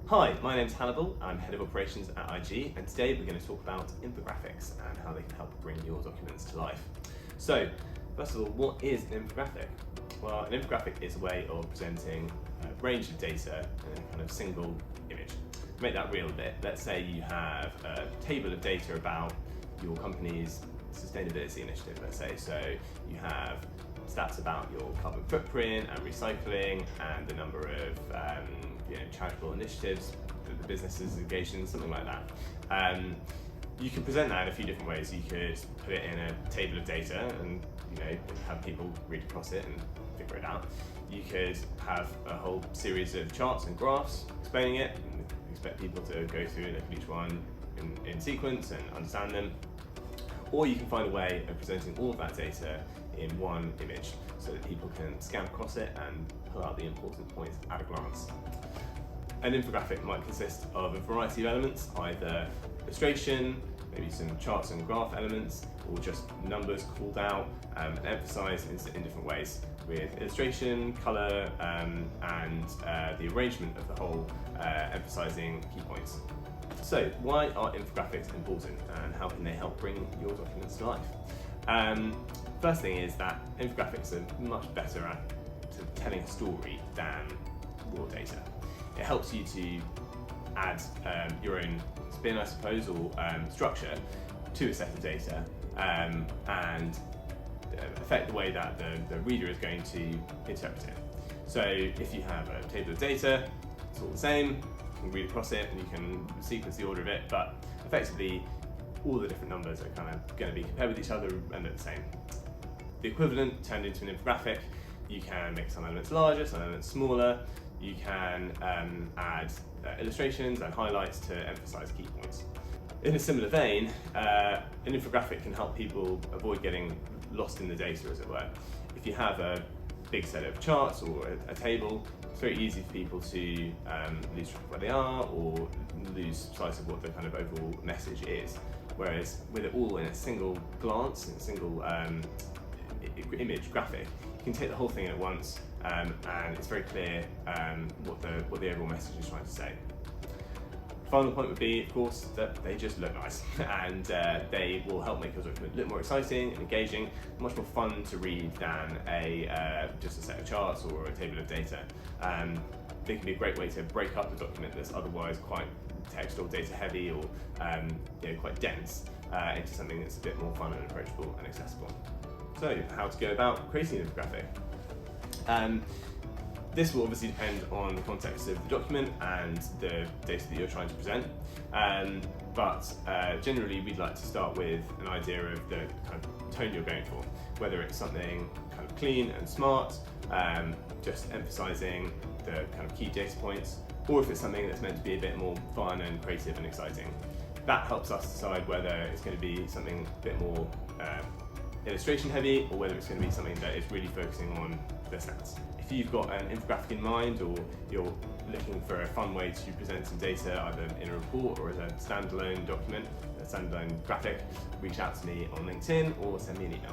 Hi, my name's Hannibal. I'm Head of Operations at IG, and today we're going to talk about infographics and how they can help bring your documents to life. So, first of all, what is an infographic? Well, an infographic is a way of presenting a range of data in a kind of single image. To make that real a bit, let's say you have a table of data about your company's sustainability initiative, let's say. So you have stats about your carbon footprint and recycling and the number of charitable initiatives that the business is engaged in, something like that. You can present that in a few different ways. You could put it in a table of data and have people read across it and figure it out. You could have a whole series of charts and graphs explaining it and expect people to go through and look at each one in sequence and understand them. Or you can find a way of presenting all of that data in one image so that people can scan across it and pull out the important points at a glance. An infographic might consist of a variety of elements, either illustration, maybe some charts and graph elements, or just numbers called out and emphasised in different ways, with illustration, colour, and the arrangement of the whole emphasising key points. So, why are infographics important and how can they help bring your documents to life? First thing is that infographics are much better at telling a story than raw data. It helps you to add your own spin, I suppose, or structure to a set of data and affect the way that the reader is going to interpret it. So if you have a table of data, it's all the same, you can read across it and you can sequence the order of it, but effectively all the different numbers are kind of going to be compared with each other and they're the same. The equivalent turned into an infographic, you can make some elements larger, some elements smaller, you can add illustrations and highlights to emphasize key points. In a similar vein, an infographic can help people avoid getting lost in the data, as it were. If you have a big set of charts or a table, it's very easy for people to lose track of where they are or lose sight of what the kind of overall message is. Whereas with it all in a single glance, in a single image graphic, you can take the whole thing at once and it's very clear what the overall message is trying to say. Final point would be, of course, that they just look nice and they will help make your document look more exciting and engaging, much more fun to read than just a set of charts or a table of data. They can be a great way to break up a document that's otherwise quite text or data heavy or quite dense into something that's a bit more fun and approachable and accessible. So, how to go about creating an infographic? This will obviously depend on the context of the document and the data that you're trying to present, but generally we'd like to start with an idea of the kind of tone you're going for, whether it's something kind of clean and smart, just emphasising the kind of key data points, or if it's something that's meant to be a bit more fun and creative and exciting. That helps us decide whether it's going to be something a bit more illustration heavy or whether it's going to be something that is really focusing on the stats. If you've got an infographic in mind or you're looking for a fun way to present some data either in a report or as a standalone document, a standalone graphic, reach out to me on LinkedIn or send me an email.